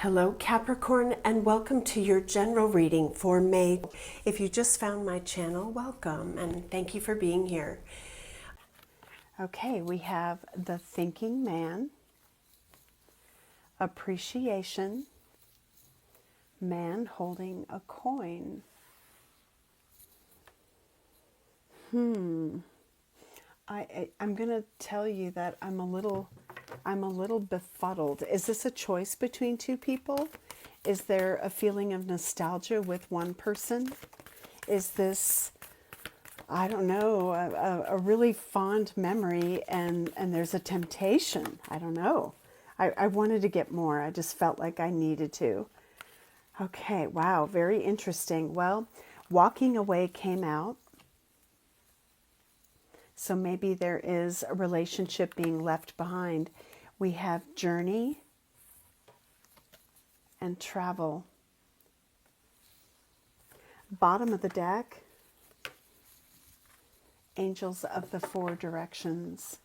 Hello Capricorn, and welcome to your general reading for May. If you just found my channel, welcome and thank you for being here. Okay, we have the thinking man, appreciation, man holding a coin. I'm going to tell you that I'm a little befuddled. Is this a choice between two people? Is there a feeling of nostalgia with one person? Is this, I don't know, a really fond memory and there's a temptation? I don't know. I wanted to get more. I just felt like I needed to. Okay, wow, very interesting. Well, walking away came out. So maybe there is a relationship being left behind. We have journey and travel. Bottom of the deck, angels of the four directions.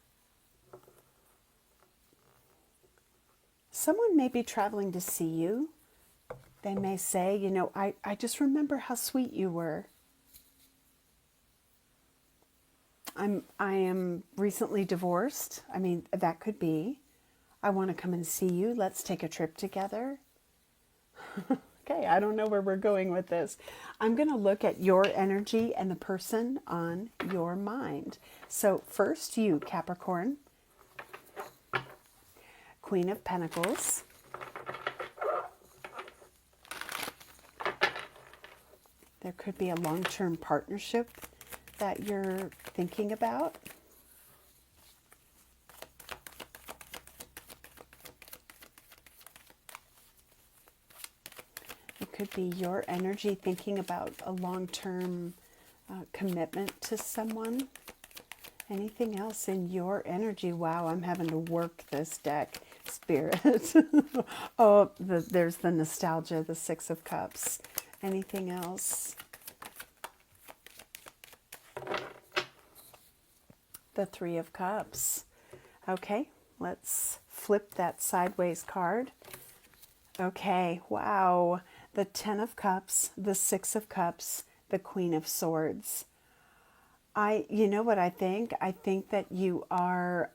Someone may be traveling to see you. They may say, you know, I just remember how sweet you were. I am recently divorced. I mean, that could be. I want to come and see you. Let's take a trip together. Okay, I don't know where we're going with this. I'm going to look at your energy and the person on your mind. So first you, Capricorn. Queen of Pentacles. There could be a long-term partnership that you're thinking about. It could be your energy thinking about a long-term commitment to someone. Anything else in your energy? Wow, I'm having to work this deck, Spirit. Oh, there's the nostalgia, the Six of Cups. Anything else? The Three of Cups. Okay, let's flip that sideways card. Okay, wow. The Ten of Cups, the Six of Cups, the Queen of Swords. You know what I think? I think that you are,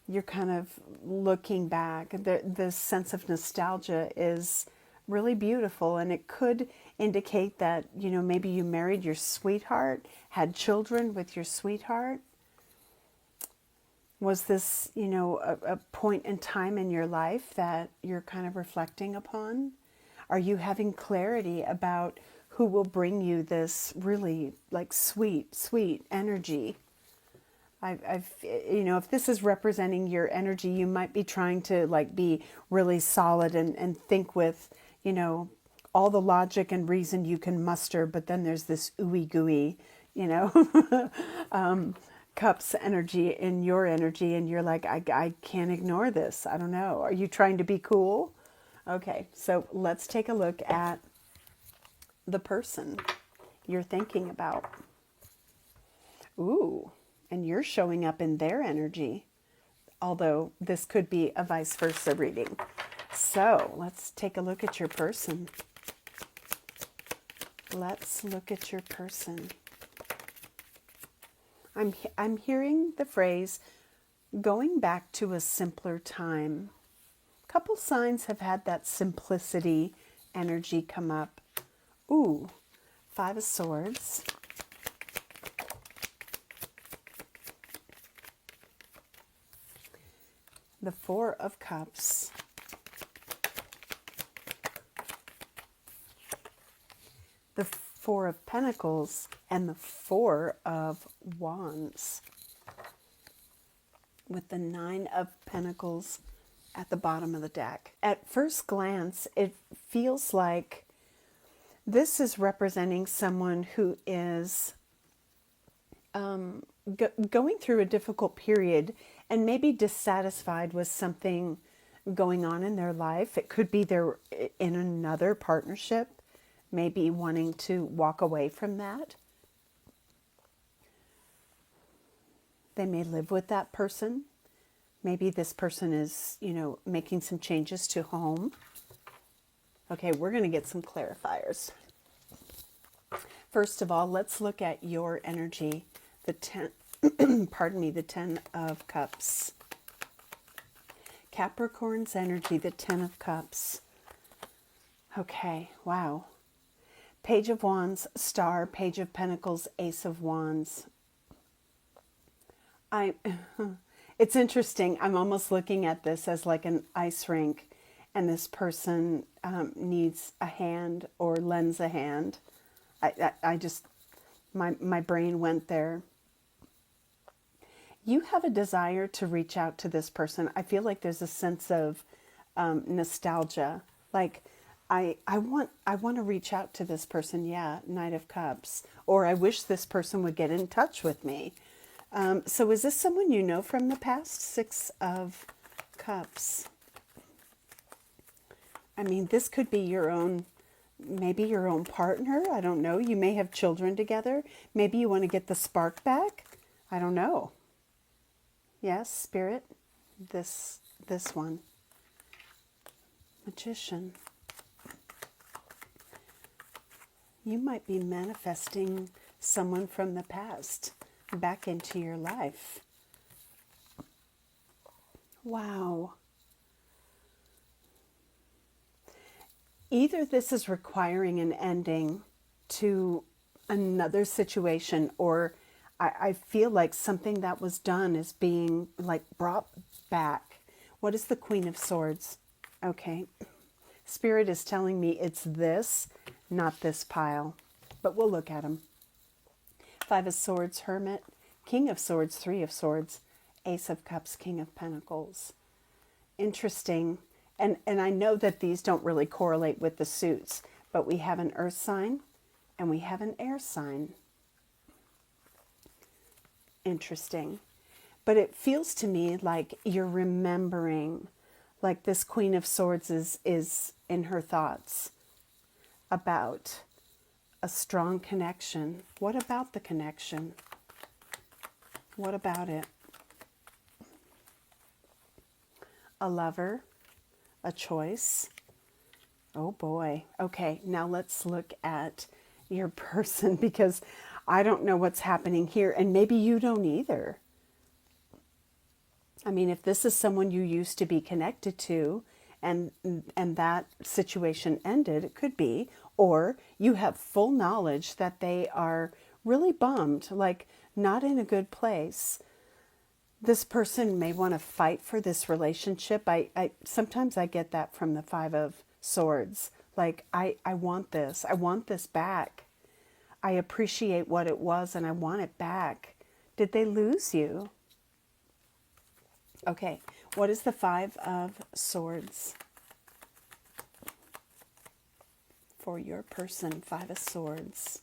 you're kind of looking back. The sense of nostalgia is really beautiful, and it could indicate that, you know, maybe you married your sweetheart, had children with your sweetheart. Was this, you know, a point in time in your life that you're kind of reflecting upon? Are you having clarity about who will bring you this really like sweet, sweet energy? You know, if this is representing your energy, you might be trying to like be really solid and think with, you know, all the logic and reason you can muster, but then there's this ooey gooey, you know, cups energy in your energy, and you're like, I can't ignore this. I don't know. Are you trying to be cool? Okay, so let's take a look at the person you're thinking about. Ooh, and you're showing up in their energy, although this could be a vice versa reading. So let's take a look at your person. Let's look at your person. I'm hearing the phrase, going back to a simpler time. A couple signs have had that simplicity energy come up. Ooh, Five of Swords. The Four of Cups. The Four of Pentacles and the Four of Wands, with the Nine of Pentacles at the bottom of the deck. At first glance, it feels like this is representing someone who is going through a difficult period and maybe dissatisfied with something going on in their life. It could be they're in another partnership, maybe wanting to walk away from that. They may live with that person. Maybe this person is, making some changes to home. Okay, we're going to get some clarifiers. First of all, let's look at your energy. The 10, pardon me, the 10 of Cups. Capricorn's energy, the 10 of Cups. Okay, wow. Page of Wands, Star, Page of Pentacles, Ace of Wands. It's interesting. I'm almost looking at this as like an ice rink, and this person needs a hand or lends a hand. I just, my brain went there. You have a desire to reach out to this person. I feel like there's a sense of nostalgia. Like, I want to reach out to this person. Yeah, Knight of Cups. Or I wish this person would get in touch with me. So is this someone you know from the past? 6 of Cups. I mean, this could be your own, maybe your own partner. I don't know. You may have children together. Maybe you want to get the spark back. I don't know. Yes, Spirit. This one. Magician. You might be manifesting someone from the past back into your life. Wow. Either this is requiring an ending to another situation, or I feel like something that was done is being like brought back. What is the Queen of Swords? Okay. Spirit is telling me it's this, not this pile. But we'll look at them. 5 of Swords, Hermit. King of Swords, 3 of Swords. Ace of Cups, King of Pentacles. Interesting. And I know that these don't really correlate with the suits, but we have an earth sign and we have an air sign. Interesting. But it feels to me like you're remembering, like this Queen of Swords is in her thoughts about a strong connection. What about the connection? What about it? A lover, a choice. Oh boy. Okay, now let's look at your person, because I don't know what's happening here, and maybe you don't either. I mean, if this is someone you used to be connected to and that situation ended, it could be, or you have full knowledge that they are really bummed, like not in a good place. This person may want to fight for this relationship. I sometimes I get that from the 5 of Swords. Like, I want this. I want this back. I appreciate what it was and I want it back. Did they lose you? Okay, what is the 5 of Swords for your person? 5 of Swords.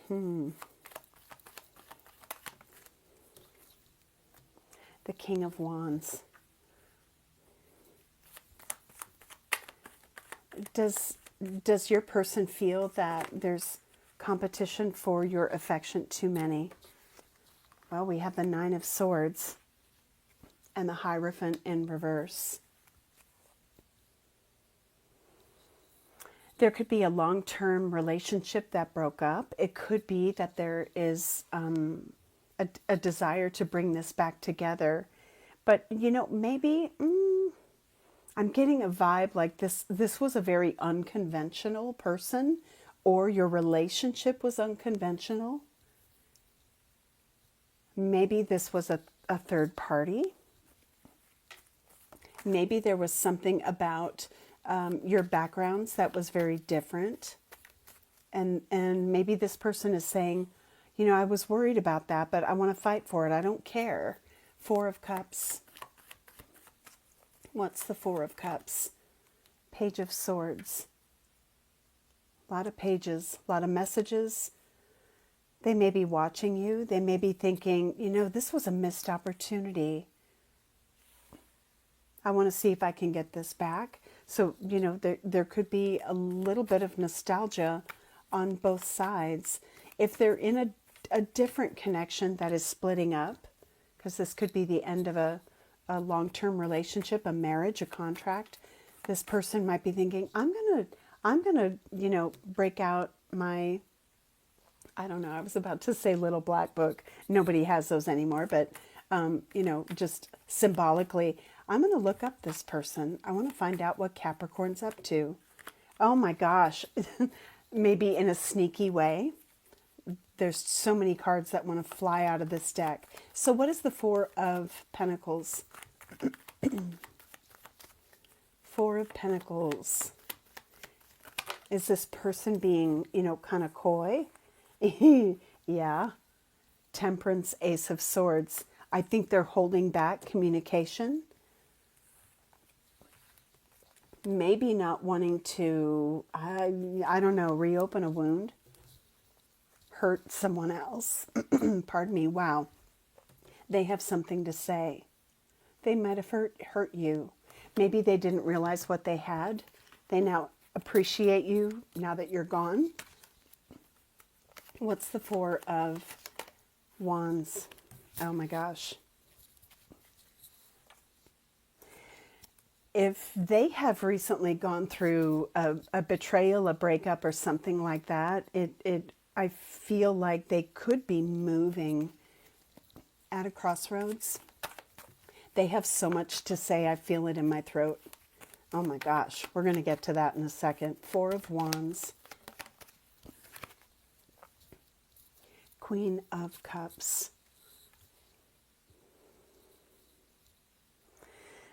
The King of Wands. Does your person feel that there's competition for your affection too many? Well, we have the 9 of Swords and the Hierophant in reverse. There could be a long-term relationship that broke up. It could be that there is a desire to bring this back together. But, you know, maybe I'm getting a vibe like this was a very unconventional person, or your relationship was unconventional. Maybe this was a third party. Maybe there was something about your backgrounds that was very different. And maybe this person is saying, you know, I was worried about that, but I want to fight for it. I don't care. 4 of Cups. What's the 4 of Cups? Page of Swords. A lot of pages, a lot of messages. They may be watching you. They may be thinking, you know, this was a missed opportunity. I want to see if I can get this back. So, you know, there could be a little bit of nostalgia on both sides. If they're in a different connection that is splitting up, because this could be the end of a long-term relationship, a marriage, a contract. This person might be thinking, I'm gonna, you know, break out my, I don't know, I was about to say little black book. Nobody has those anymore, but, you know, just symbolically, I'm going to look up this person. I want to find out what Capricorn's up to. Oh my gosh. Maybe in a sneaky way. There's so many cards that want to fly out of this deck. So what is the Four of Pentacles? Four of Pentacles. Is this person being, you know, kind of coy? Yeah. Temperance, Ace of Swords. I think they're holding back communication. Maybe not wanting to, I don't know, reopen a wound. Hurt someone else. Pardon me. Wow. They have something to say. They might have hurt you. Maybe they didn't realize what they had. They now appreciate you now that you're gone. What's the Four of Wands? Oh my gosh. If they have recently gone through a betrayal, a breakup, or something like that, I feel like they could be moving at a crossroads. They have so much to say. I feel it in my throat. Oh my gosh. We're going to get to that in a second. Four of Wands. Queen of Cups.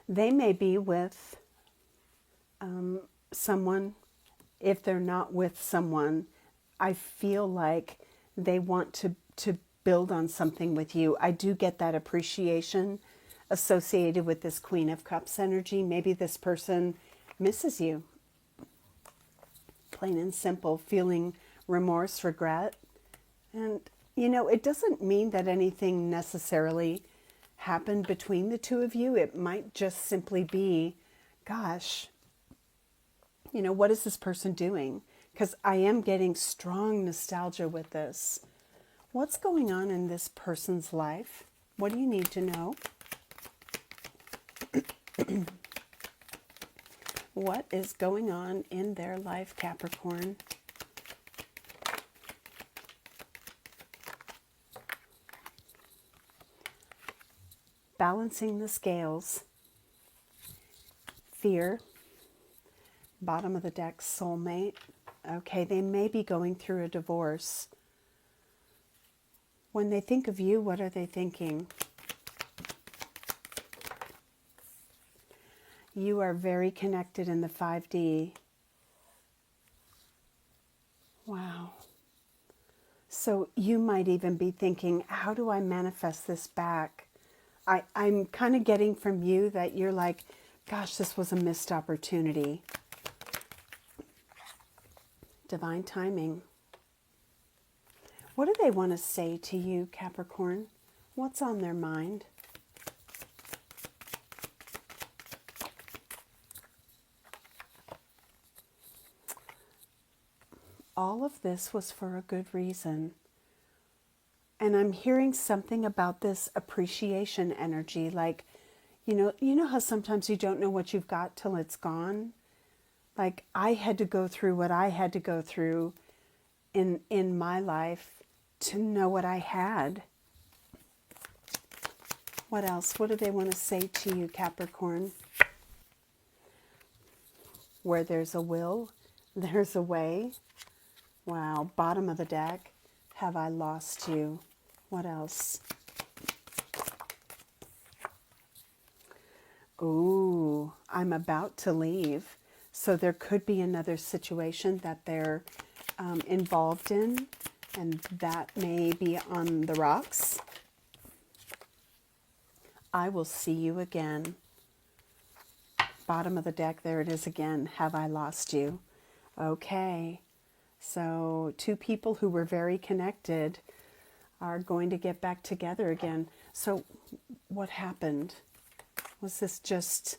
They may be with someone. If they're not with someone, I feel like they want to build on something with you. I do get that appreciation associated with this Queen of Cups energy. Maybe this person misses you. Plain and simple, feeling remorse, regret. And, you know, it doesn't mean that anything necessarily happened between the two of you. It might just simply be, gosh, you know, what is this person doing? Because I am getting strong nostalgia with this. What's going on in this person's life? What do you need to know? What is going on in their life, Capricorn? Balancing the scales. Fear. Bottom of the deck, soulmate. Okay, they may be going through a divorce. When they think of you, what are they thinking? You are very connected in the 5D. Wow. So you might even be thinking, how do I manifest this back? I'm kind of getting from you that you're like, gosh, this was a missed opportunity. Divine timing. What do they want to say to you, Capricorn? What's on their mind? All of this was for a good reason. And I'm hearing something about this appreciation energy. Like, you know how sometimes you don't know what you've got till it's gone? Like, I had to go through what I had to go through in my life to know what I had. What else? What do they want to say to you, Capricorn? Where there's a will, there's a way. Wow, bottom of the deck. Have I lost you? What else? Ooh, I'm about to leave. So there could be another situation that they're involved in, and that may be on the rocks. I will see you again. Bottom of the deck, there it is again. Have I lost you? Okay. So two people who were very connected are going to get back together again. So what happened? Was this just,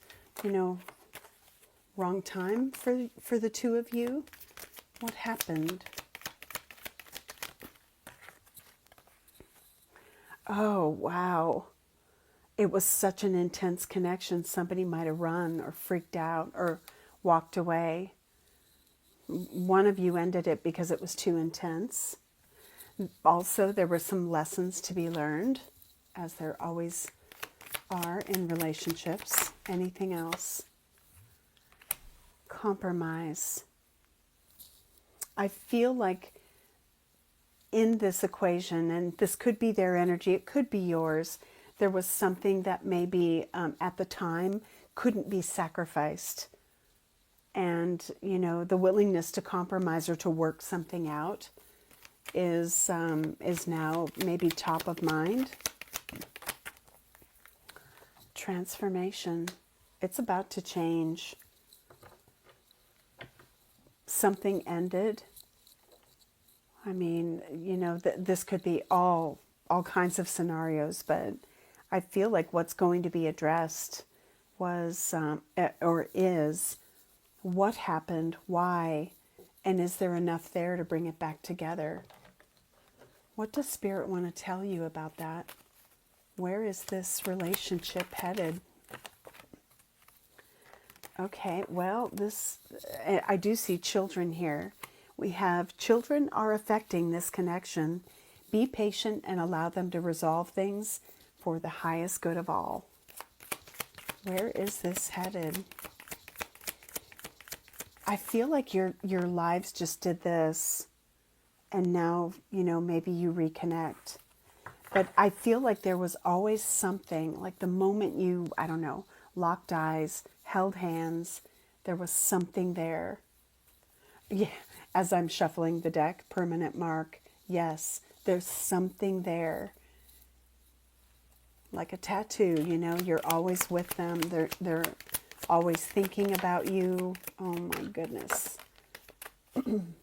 wrong time for the two of you? What happened? Oh, wow. it was such an intense connection, somebody might have run or freaked out or walked away. One of you ended it because it was too intense. Also, there were some lessons to be learned, as there always are in relationships. Anything else? Compromise. I feel like in this equation, and this could be their energy, it could be yours, there was something that maybe at the time couldn't be sacrificed. And, you know, the willingness to compromise or to work something out is now maybe top of mind. Transformation. It's about to change. Something ended. I mean, you know, this could be all kinds of scenarios, but I feel like what's going to be addressed was, or is, what happened, why, and is there enough there to bring it back together? What does Spirit want to tell you about that? Where is this relationship headed? Okay, well, I do see children here. We have children are affecting this connection. Be patient and allow them to resolve things for the highest good of all. Where is this headed? I feel like your lives just did this, and now, you know, maybe you reconnect. But I feel like there was always something, like the moment you, I don't know, locked eyes, held hands, there was something there. Yeah, as I'm shuffling the deck, permanent mark, yes, there's something there. Like a tattoo, you know, you're always with them. They're always thinking about you. Oh my goodness. I'm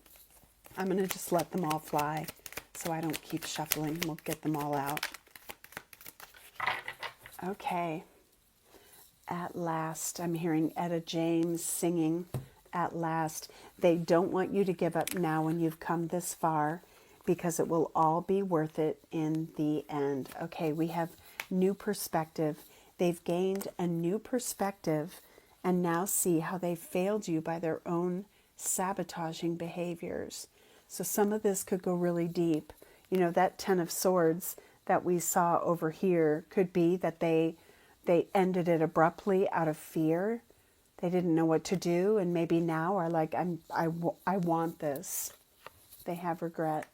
going to just let them all fly so I don't keep shuffling. We'll get them all out. Okay. At last, I'm hearing Etta James singing, at last. They don't want you to give up now when you've come this far, because it will all be worth it in the end. Okay, we have new perspective. They've gained a new perspective and now see how they failed you by their own sabotaging behaviors. So some of this could go really deep. You know, that Ten of Swords that we saw over here could be that they ended it abruptly out of fear. They didn't know what to do, and maybe now are like, I want this. They have regret.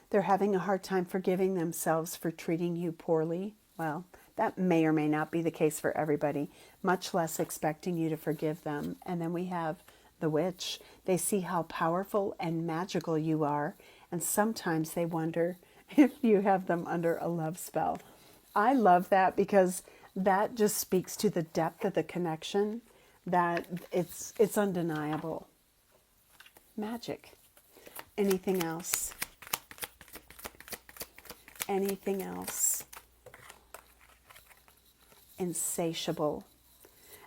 They're having a hard time forgiving themselves for treating you poorly. Well, that may or may not be the case for everybody, much less expecting you to forgive them. And then we have the Witch. They see how powerful and magical you are, and sometimes they wonder if you have them under a love spell. I love that because that just speaks to the depth of the connection, that it's undeniable. Magic. Anything else? Anything else? Insatiable.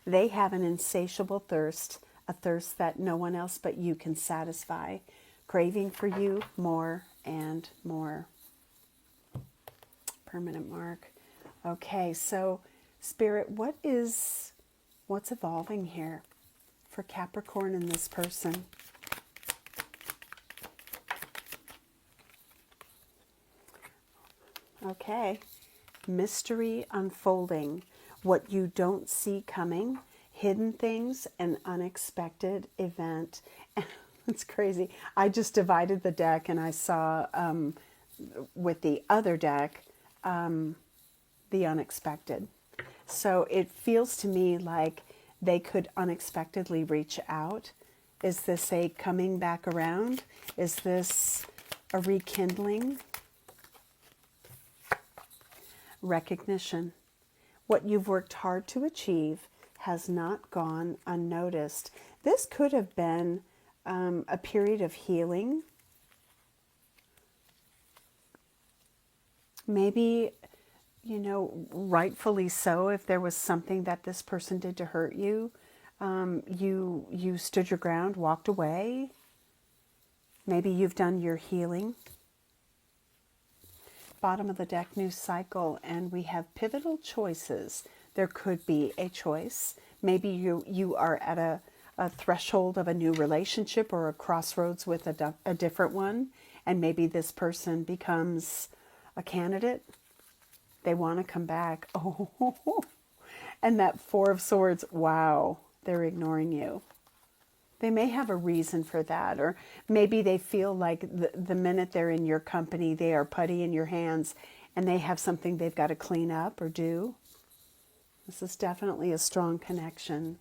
They have an insatiable thirst, a thirst that no one else but you can satisfy, craving for you more and more. Permanent mark. Okay, so Spirit, what's evolving here for Capricorn and this person? Okay, mystery unfolding, what you don't see coming, hidden things, an unexpected event. It's crazy. I just divided the deck and I saw with the other deck, the unexpected. So it feels to me like they could unexpectedly reach out. Is this a coming back around? Is this a rekindling? Recognition. What you've worked hard to achieve has not gone unnoticed. This could have been a period of healing. Maybe, you know, rightfully so, if there was something that this person did to hurt you, you stood your ground, walked away. Maybe you've done your healing. bottom of the deck, new cycle, and we have pivotal choices. There could be a choice. Maybe you are at a threshold of a new relationship or a crossroads with a different one, and maybe this person becomes a candidate. They want to come back. Oh, and that Four of Swords, wow, they're ignoring you. They may have a reason for that, or maybe they feel like the minute they're in your company, they are putty in your hands and they have something they've got to clean up or do. This is definitely a strong connection.